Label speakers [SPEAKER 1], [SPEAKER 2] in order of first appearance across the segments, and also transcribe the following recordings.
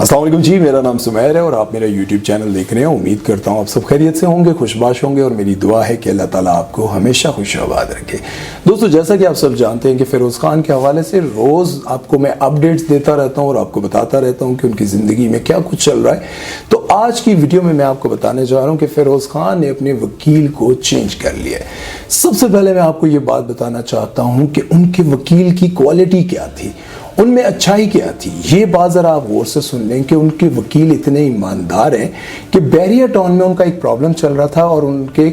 [SPEAKER 1] अस्सलाम वालेकुम जी, मेरा नाम सुमैर है और आप मेरा YouTube चैनल देख रहे हैं। उम्मीद करता हूँ आप सब खैरियत से होंगे, खुशबाश होंगे और मेरी दुआ है कि अल्लाह ताला आपको हमेशा खुश आबाद रखे। दोस्तों, जैसा कि आप सब जानते हैं कि फिरोज़ खान के हवाले से रोज़ आपको मैं अपडेट्स देता रहता हूँ और आपको बताता रहता हूँ कि उनकी ज़िंदगी में क्या कुछ चल रहा है। तो आज की वीडियो में मैं आपको बताने जा रहा हूँ कि फिरोज़ खान ने अपने वकील को चेंज कर लिया है। सबसे पहले मैं आपको ये बात बताना चाहता हूँ कि उनके वकील की क्वालिटी क्या थी, उनमें अच्छाई क्या थी। ये बात जरा आप गौर से सुन लें कि उनके वकील इतने ईमानदार हैं कि बैरियर टाउन में उनका एक प्रॉब्लम चल रहा था और उनके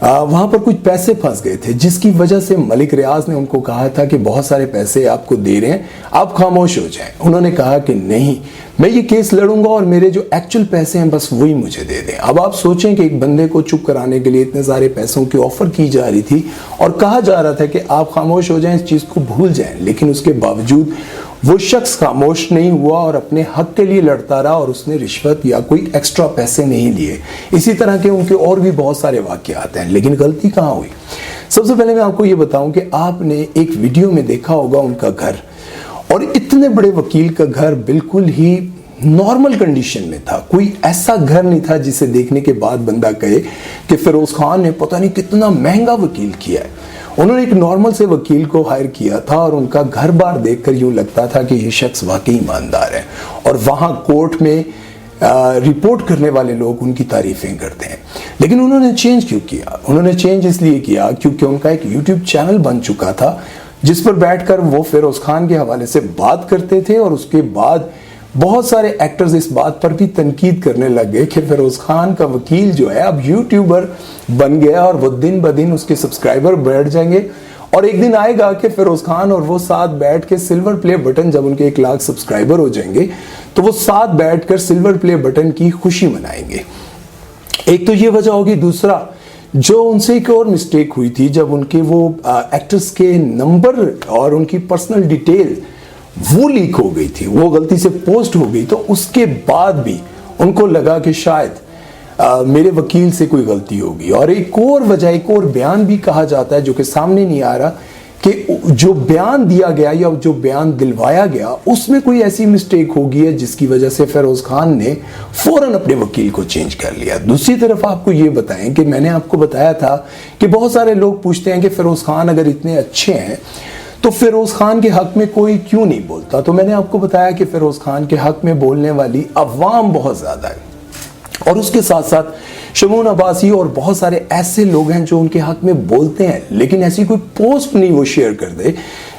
[SPEAKER 1] वहां पर कुछ पैसे फंस गए थे, जिसकी वजह से मलिक रियाज ने उनको कहा था कि बहुत सारे पैसे आपको दे रहे हैं, आप खामोश हो जाएं। उन्होंने कहा कि नहीं, मैं ये केस लड़ूंगा और मेरे जो एक्चुअल पैसे हैं बस वही मुझे दे दें। अब आप सोचें कि एक बंदे को चुप कराने के लिए इतने सारे पैसों की ऑफर की जा रही थी और कहा जा रहा था कि आप खामोश हो जाएं, इस चीज को भूल जाएं, लेकिन उसके बावजूद वो शख्स खामोश नहीं हुआ और अपने हक के लिए लड़ता रहा और उसने रिश्वत या कोई एक्स्ट्रा पैसे नहीं लिए। इसी तरह के उनके और भी बहुत सारे वाकयात हैं, लेकिन गलती कहाँ हुई। सबसे पहले मैं आपको ये बताऊं कि आपने एक वीडियो में देखा होगा उनका घर, और इतने बड़े वकील का घर बिल्कुल ही नॉर्मल कंडीशन में था। कोई ऐसा घर नहीं था जिसे देखने के बाद बंदा कहे कि फिरोज खान ने पता नहीं कितना महंगा वकील किया है। उन्होंने एक नॉर्मल से वकील को हायर किया था और उनका घर बार देखकर यूं लगता था कि ये शख्स वाकई ईमानदार है और वहां कोर्ट में रिपोर्ट करने वाले लोग उनकी तारीफें करते हैं। लेकिन उन्होंने चेंज क्यों किया? उन्होंने चेंज इसलिए किया क्योंकि उनका एक यूट्यूब चैनल बन चुका था जिस पर बैठकर वो फिरोज खान के हवाले से बात करते थे और उसके बाद बहुत सारे एक्टर्स इस बात पर भी तनकीद करने लग गए कि फिरोज खान का वकील जो है अब यूट्यूबर बन गया और वो दिन ब दिन उसके सब्सक्राइबर बढ़ जाएंगे और एक दिन आएगा कि फिरोज खान और वो साथ बैठ के सिल्वर प्ले बटन, जब उनके 1 लाख सब्सक्राइबर हो जाएंगे तो वो साथ बैठकर सिल्वर प्ले बटन की खुशी मनाएंगे। एक तो ये वजह होगी। दूसरा, जो उनसे एक और मिस्टेक हुई थी, जब उनके वो एक्टर्स के नंबर और उनकी पर्सनल डिटेल वो लीक हो गई थी, वो गलती से पोस्ट हो गई, तो उसके बाद भी उनको लगा कि शायद मेरे वकील से कोई गलती होगी। और एक और वजह, एक और बयान भी कहा जाता है जो कि सामने नहीं आ रहा कि जो बयान दिया गया या जो बयान दिलवाया गया उसमें कोई ऐसी मिस्टेक होगी है जिसकी वजह से फिरोज खान ने फौरन अपने वकील को चेंज कर लिया। दूसरी तरफ आपको ये बताएं कि मैंने आपको बताया था कि बहुत सारे लोग पूछते हैं कि फिरोज खान अगर इतने अच्छे हैं तो फिरोज खान के हक में कोई क्यों नहीं बोलता। तो मैंने आपको बताया कि फिरोज खान के हक में बोलने वाली अवाम बहुत ज्यादा है और उसके साथ साथ शमून अब्बासी और बहुत सारे ऐसे लोग हैं जो उनके हक में बोलते हैं, लेकिन ऐसी कोई पोस्ट नहीं वो शेयर कर दे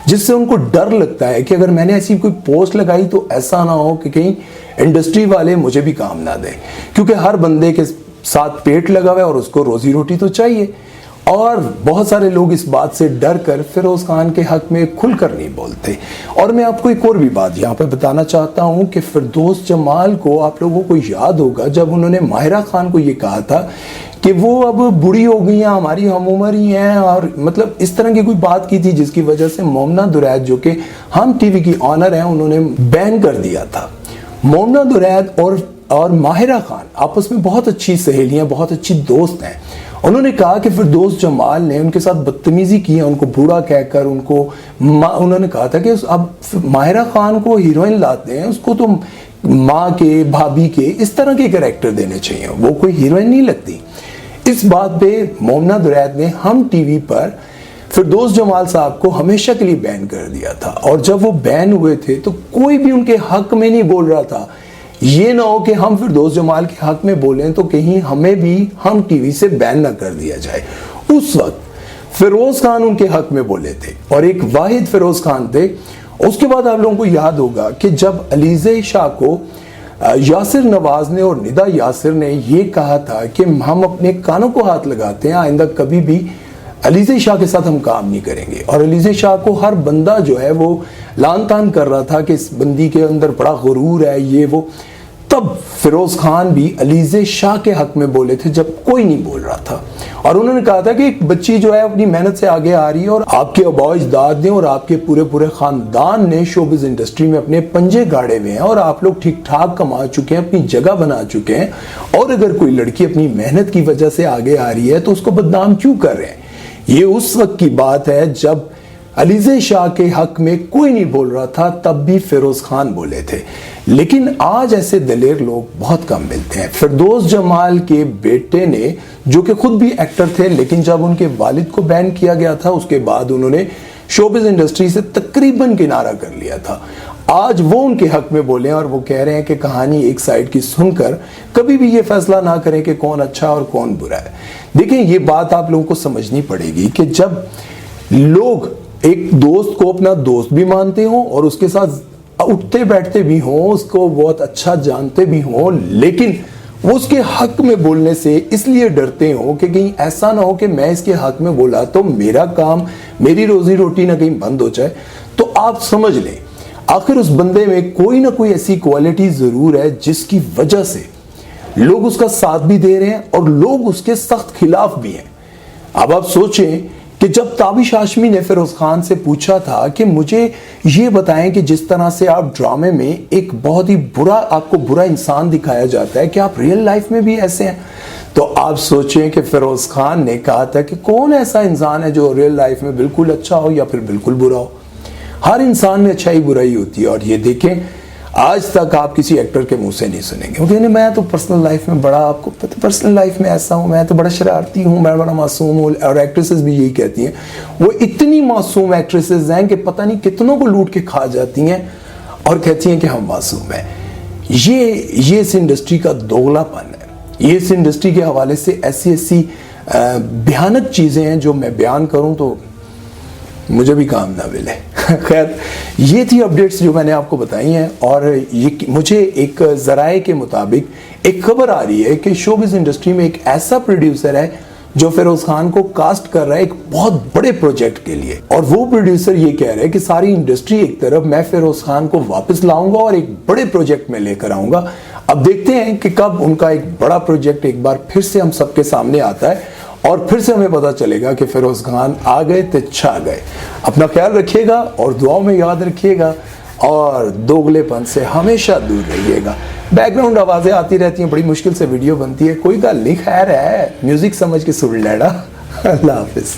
[SPEAKER 1] जिससे उनको डर लगता है कि अगर मैंने ऐसी कोई पोस्ट लगाई तो ऐसा ना हो कि कहीं इंडस्ट्री वाले मुझे भी काम ना दें, क्योंकि हर बंदे के साथ पेट लगा हुआ है और उसको रोजी रोटी तो चाहिए। और बहुत सारे लोग इस बात से डर कर फिरोज खान के हक में खुलकर नहीं बोलते। और मैं आपको एक और भी बात यहाँ पे बताना चाहता हूँ कि फिरदौस जमाल को आप लोगों को याद होगा जब उन्होंने माहिरा खान को ये कहा था कि वो अब बुढ़ी हो गई हैं, हमारी हम उम्र ही हैं, और मतलब इस तरह की कोई बात की थी जिसकी वजह से मोमना दुरैद जो कि हम टीवी की ऑनर हैं उन्होंने बैन कर दिया था। मोमना दुरैद और माहिरा खान आपस में बहुत अच्छी सहेलियां, बहुत अच्छी दोस्त हैं। उन्होंने कहा कि फिरदौस जमाल ने उनके साथ बदतमीजी की है, उनको बूढ़ा कहकर उन्होंने कहा था कि अब माहिरा खान को हीरोइन लाते हैं, उसको तो माँ के, भाभी के, इस तरह के कैरेक्टर देने चाहिए, वो कोई हीरोइन नहीं लगती। इस बात पे मोमना दुरैद ने हम टीवी पर फिरदौस जमाल साहब को हमेशा के लिए बैन कर दिया था और जब वो बैन हुए थे तो कोई भी उनके हक में नहीं बोल रहा था। ये ना हो कि हम फिरदौस जमाल के हक में बोलें तो कहीं हमें भी हम टीवी से बैन ना कर दिया जाए। उस वक्त फिरोज खान उनके हक में बोले थे और एक वाहिद फिरोज खान थे। उसके बाद आप लोगों को याद होगा कि जब अलीज़े शाह को यासिर नवाज ने और निदा यासिर ने ये कहा था कि हम अपने कानों को हाथ लगाते हैं, आइंदा कभी भी अलीज़े शाह के साथ हम काम नहीं करेंगे, और अलीज़े शाह को हर बंदा जो है वो लान तान कर रहा था कि इस बंदी के अंदर बड़ा गुरूर है, ये वो, तब फिरोज खान भी अलीज़े शाह के हक में बोले थे जब कोई नहीं बोल रहा था। और उन्होंने कहा था कि एक बच्ची जो है अपनी मेहनत से आगे आ रही है और आपके आबा अजदाद ने और आपके पूरे खानदान ने शोबिज इंडस्ट्री में अपने पंजे गाड़े हुए हैं और आप लोग ठीक ठाक कमा चुके हैं, अपनी जगह बना चुके हैं, और अगर कोई लड़की अपनी मेहनत की वजह से आगे आ रही है तो उसको बदनाम क्यों कर रहे हैं। ये उस वक्त की बात है जब अलीज़े शाह के हक में कोई नहीं बोल रहा था, तब भी फिरोज खान बोले थे। लेकिन आज ऐसे दलेर लोग बहुत कम मिलते हैं। फिरदौस जमाल के बेटे ने, जो कि खुद भी एक्टर थे, लेकिन जब उनके वालिद को बैन किया गया था उसके बाद उन्होंने शोबिज़ इंडस्ट्री से तकरीबन किनारा कर लिया था। आज वो उनके हक में बोले और वो कह रहे हैं कि कहानी एक साइड की सुनकर कभी भी ये फैसला ना करें कि कौन अच्छा और कौन बुरा है। देखिए, ये बात आप लोगों को समझनी पड़ेगी कि जब लोग एक दोस्त को अपना दोस्त भी मानते हो और उसके साथ उठते बैठते भी हो, उसको बहुत अच्छा जानते भी हो, लेकिन वो उसके हक में बोलने से इसलिए डरते हो कि कहीं ऐसा ना हो कि मैं इसके हक में बोला तो मेरा काम, मेरी रोजी रोटी ना कहीं बंद हो जाए। तो आप समझ लें, आखिर उस बंदे में कोई ना कोई ऐसी क्वालिटी जरूर है जिसकी वजह से लोग उसका साथ भी दे रहे हैं और लोग उसके सख्त खिलाफ भी हैं। अब आप सोचें कि जब ताबिश हाशमी ने फिरोज खान से पूछा था कि मुझे ये बताएं कि जिस तरह से आप ड्रामे में एक बहुत ही बुरा, आपको बुरा इंसान दिखाया जाता है, कि आप रियल लाइफ में भी ऐसे हैं? तो आप सोचें कि फिरोज खान ने कहा था कि कौन ऐसा इंसान है जो रियल लाइफ में बिल्कुल अच्छा हो या फिर बिल्कुल बुरा हो। हर इंसान में अच्छाई बुराई होती है। और ये देखें, आज तक आप किसी एक्टर के मुंह से नहीं सुनेंगे वो कहने मैं तो पर्सनल लाइफ में बड़ा, आपको पता पर्सनल लाइफ में ऐसा हूं, मैं तो बड़ा शरारती हूं, मैं बड़ा मासूम हूं। और एक्ट्रेसेस भी यही कहती हैं। वो इतनी मासूम एक्ट्रेसेस हैं कि पता नहीं कितनों को लूट के खा जाती हैं और कहती हैं कि हम मासूम हैं। ये इस इंडस्ट्री का दोगलापन है। ये इस इंडस्ट्री के हवाले से ऐसी भयानक चीजें हैं जो मैं बयान करूं तो मुझे भी काम ना मिले। खैर, ये थी अपडेट्स जो मैंने आपको बताई हैं। और ये मुझे एक जराए के मुताबिक एक खबर आ रही है कि शोबिज़ इंडस्ट्री में एक ऐसा प्रोड्यूसर है जो फिरोज खान को कास्ट कर रहा है एक बहुत बड़े प्रोजेक्ट के लिए। और वो प्रोड्यूसर ये कह रहा है कि सारी इंडस्ट्री एक तरफ, मैं फिरोज खान को वापस लाऊंगा और एक बड़े प्रोजेक्ट में लेकर आऊंगा। अब देखते हैं कि कब उनका एक बड़ा प्रोजेक्ट एक बार फिर से हम सबके सामने आता है और फिर से हमें पता चलेगा कि फिरोज खान आ गए तो छा गए। अपना ख्याल रखिएगा और दुआओं में याद रखिएगा और दोगलेपन से हमेशा दूर रहिएगा। बैकग्राउंड आवाजें आती रहती हैं, बड़ी मुश्किल से वीडियो बनती है, कोई गल नहीं, खैर है, म्यूजिक समझ के सुन लेना। अल्लाह हाफिज।